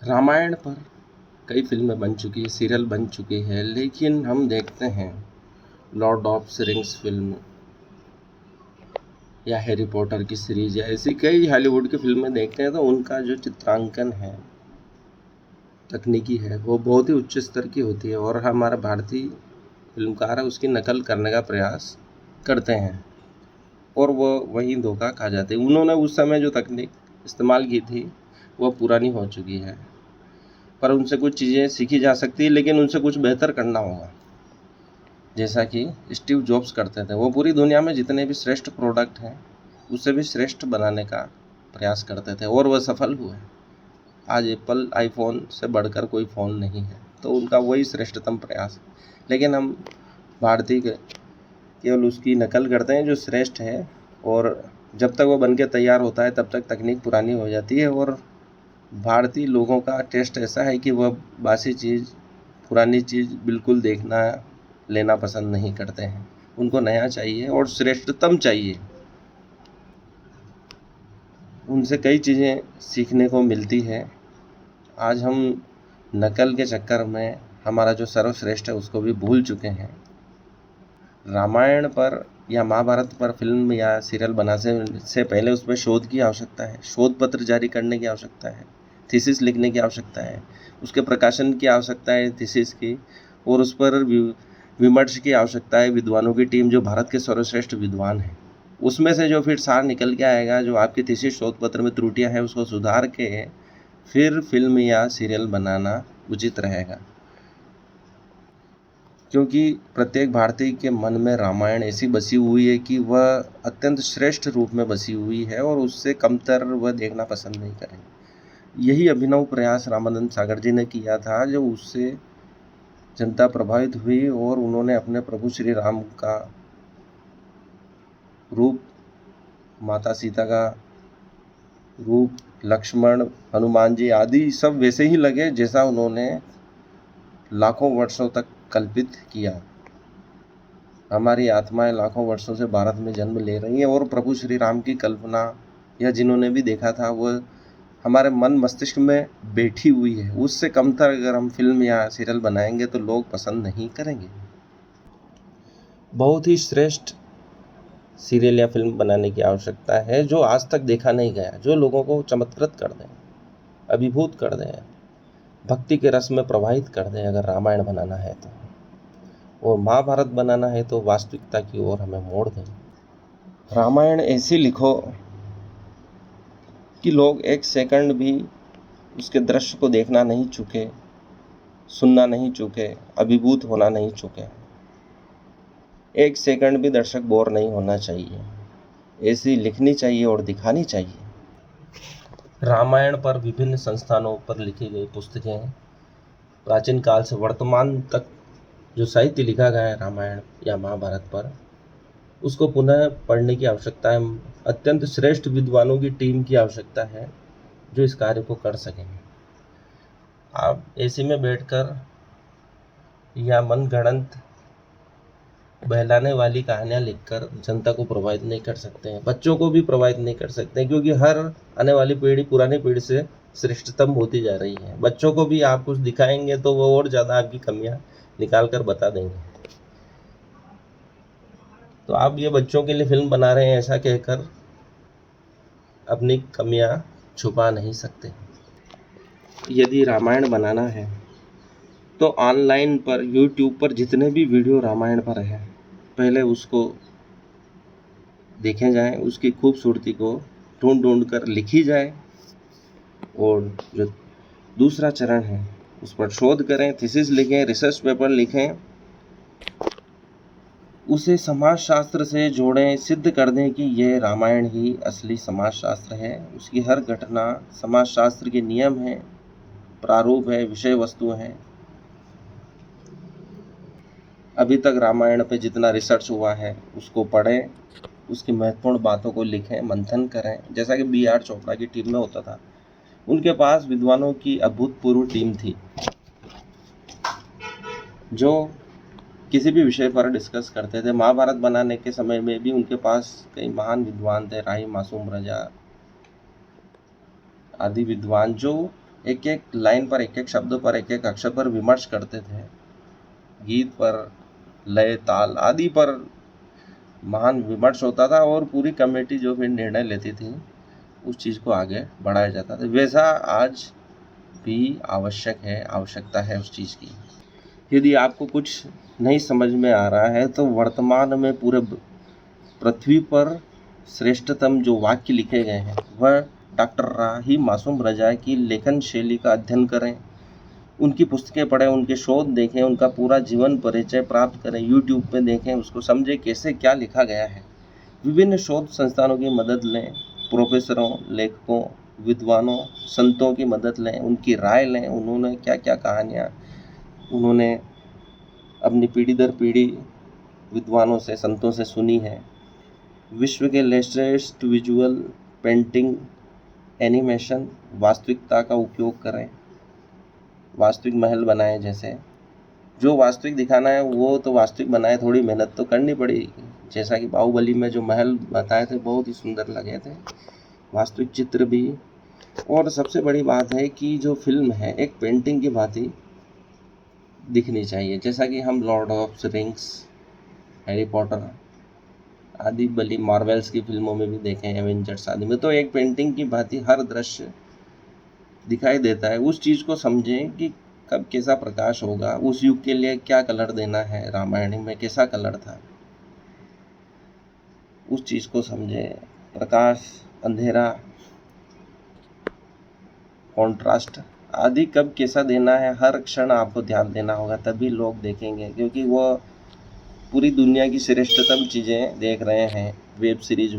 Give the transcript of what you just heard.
रामायण पर कई फिल्में बन चुकी है, सीरियल बन चुकी है, लेकिन हम देखते हैं लॉर्ड ऑफ रिंग्स फिल्म या हैरी पॉटर की सीरीज या ऐसी कई हॉलीवुड की फिल्में देखते हैं तो उनका जो चित्रांकन है, तकनीकी है, वो बहुत ही उच्च स्तर की होती है और हमारा भारतीय फिल्मकार है उसकी नकल करने का प्रयास करते हैं और वो वहीं धोखा खा जाते हैं। उन्होंने उस समय जो तकनीक इस्तेमाल की थी वो पुरानी हो चुकी है, पर उनसे कुछ चीज़ें सीखी जा सकती है, लेकिन उनसे कुछ बेहतर करना होगा। जैसा कि स्टीव जॉब्स करते थे, वो पूरी दुनिया में जितने भी श्रेष्ठ प्रोडक्ट हैं उससे भी श्रेष्ठ बनाने का प्रयास करते थे और वह सफल हुए। आज एप्पल आईफोन से बढ़कर कोई फ़ोन नहीं है, तो उनका वही श्रेष्ठतम प्रयास है। लेकिन हम भारतीय केवल उसकी नकल करते हैं जो श्रेष्ठ है, और जब तक वो बन के तैयार होता है तब तक तकनीक पुरानी हो जाती है। और भारतीय लोगों का टेस्ट ऐसा है कि वह बासी चीज़, पुरानी चीज़ बिल्कुल देखना लेना पसंद नहीं करते हैं। उनको नया चाहिए और श्रेष्ठतम चाहिए। उनसे कई चीज़ें सीखने को मिलती है। आज हम नकल के चक्कर में हमारा जो सर्वश्रेष्ठ है उसको भी भूल चुके हैं। रामायण पर या महाभारत पर फिल्म या सीरियल बनाने से पहले उसमें शोध की आवश्यकता है, शोध पत्र जारी करने की आवश्यकता है, थीसिस लिखने की आवश्यकता है, उसके प्रकाशन की आवश्यकता है थीसिस की, और उस पर विमर्श की आवश्यकता है। विद्वानों की टीम जो भारत के सर्वश्रेष्ठ विद्वान हैं, उसमें से जो फिर सार निकल के आएगा, जो आपकी थीसिस शोध पत्र में त्रुटियां हैं उसको सुधार के फिर फिल्म या सीरियल बनाना उचित रहेगा। क्योंकि प्रत्येक भारतीय के मन में रामायण ऐसी बसी हुई है कि वह अत्यंत श्रेष्ठ रूप में बसी हुई है और उससे कमतर वह देखना पसंद नहीं करेंगे। यही अभिनव प्रयास रामानंद सागर जी ने किया था, जो उससे जनता प्रभावित हुई और उन्होंने अपने प्रभु श्री राम का रूप, माता सीता का रूप, लक्ष्मण, हनुमान जी आदि सब वैसे ही लगे जैसा उन्होंने लाखों वर्षों तक कल्पित किया। हमारी आत्माएं लाखों वर्षों से भारत में जन्म ले रही हैं और प्रभु श्री राम की कल्पना या जिन्होंने भी देखा था वह हमारे मन मस्तिष्क में बैठी हुई है। उससे कमतर अगर हम फिल्म या सीरियल बनाएंगे तो लोग पसंद नहीं करेंगे। बहुत ही श्रेष्ठ सीरियल या फिल्म बनाने की आवश्यकता है जो आज तक देखा नहीं गया, जो लोगों को चमत्कृत कर दें, अभिभूत कर दें, भक्ति के रस में प्रवाहित कर दें अगर रामायण बनाना है तो, और महाभारत बनाना है तो वास्तविकता की ओर हमें मोड़ दें। रामायण ऐसी लिखो कि लोग एक सेकंड भी उसके दृश्य को देखना नहीं चूके, सुनना नहीं चूके, अभिभूत होना नहीं चूके। एक सेकंड भी दर्शक बोर नहीं होना चाहिए। ऐसी लिखनी चाहिए और दिखानी चाहिए। रामायण पर विभिन्न संस्थानों पर लिखी गई पुस्तकें, प्राचीन काल से वर्तमान तक जो साहित्य लिखा गया है रामायण या महाभारत पर, उसको पुनः पढ़ने की आवश्यकता है। अत्यंत श्रेष्ठ विद्वानों की टीम की आवश्यकता है जो इस कार्य को कर सकें। आप एसी में बैठकर या मनगढ़ंत बहलाने वाली कहानियाँ लिखकर जनता को प्रभावित नहीं कर सकते हैं, बच्चों को भी प्रभावित नहीं कर सकते हैं, क्योंकि हर आने वाली पीढ़ी पुरानी पीढ़ी से श्रेष्ठतम होती जा रही है। बच्चों को भी आप कुछ दिखाएंगे तो वो और ज़्यादा आपकी कमियां निकाल कर बता देंगे। तो आप ये बच्चों के लिए फिल्म बना रहे हैं ऐसा कहकर अपनी कमियां छुपा नहीं सकते। यदि रामायण बनाना है तो ऑनलाइन पर, यूट्यूब पर जितने भी वीडियो रामायण पर है, पहले उसको देखे जाएं, उसकी खूबसूरती को ढूंढ ढूंढ कर लिखी जाए, और जो दूसरा चरण है उस पर शोध करें, थीसिस लिखें, रिसर्च पेपर लिखें, उसे समाजशास्त्र से जोड़ें, सिद्ध कर दें कि यह रामायण ही असली समाजशास्त्र है। उसकी हर घटना समाजशास्त्र के नियम है, प्रारूप है, विषय वस्तु है। अभी तक रामायण पे जितना रिसर्च हुआ है उसको पढ़ें, उसकी महत्वपूर्ण बातों को लिखें, मंथन करें, जैसा कि बी आर चोपड़ा की टीम में होता था। उनके पास विद्वानों की अभूतपूर्व टीम थी जो किसी भी विषय पर डिस्कस करते थे। महाभारत बनाने के समय में भी उनके पास कई महान विद्वान थे, राही, मासूम, रजा आदि विद्वान, जो एक एक लाइन पर, एक एक शब्द पर, एक एक अक्षर पर विमर्श करते थे। गीत पर, लय, ताल आदि पर महान विमर्श होता था और पूरी कमेटी जो फिर निर्णय लेती थी उस चीज़ को आगे बढ़ाया जाता था। वैसा आज भी आवश्यकता है उस चीज़ की। यदि आपको कुछ नहीं समझ में आ रहा है तो वर्तमान में पूरे पृथ्वी पर श्रेष्ठतम जो वाक्य लिखे गए हैं वह डॉक्टर राही मासूम रजा की लेखन शैली का अध्ययन करें, उनकी पुस्तकें पढ़ें, उनके शोध देखें, उनका पूरा जीवन परिचय प्राप्त करें, यूट्यूब पे देखें, उसको समझें कैसे क्या लिखा गया है। विभिन्न शोध संस्थानों की मदद लें, प्रोफेसरों, लेखकों, विद्वानों, संतों की मदद लें, उनकी राय लें, उन्होंने क्या क्या कहानियाँ उन्होंने अपनी पीढ़ी दर पीढ़ी विद्वानों से, संतों से सुनी है। विश्व के श्रेष्ठ विजुअल, पेंटिंग, एनिमेशन, वास्तविकता का उपयोग करें, वास्तविक महल बनाएं। जैसे जो वास्तविक दिखाना है वो तो वास्तविक बनाए, थोड़ी मेहनत तो करनी पड़ेगी। जैसा कि बाहुबली में जो महल बताए थे बहुत ही सुंदर लगे थे, वास्तविक चित्र भी। और सबसे बड़ी बात है कि जो फिल्म है एक पेंटिंग की भांति दिखनी चाहिए। जैसा कि हम Lord of rings, Harry Potter आदि बली मार्वल्स की फिल्मों में भी देखें, एवेंजर्स आदि में, तो एक पेंटिंग की भांति हर दृश्य दिखाई देता है। उस चीज़ को समझें कि कब कैसा प्रकाश होगा, उस युग के लिए क्या कलर देना है, रामायण में कैसा कलर था, उस चीज़ को समझें। प्रकाश, अंधेरा, कॉन्ट्रास्ट आदि कब कैसा देना है, हर क्षण आपको ध्यान देना होगा, तभी लोग देखेंगे। क्योंकि वो पूरी दुनिया की श्रेष्ठतम चीज़ें देख रहे हैं वेब सीरीज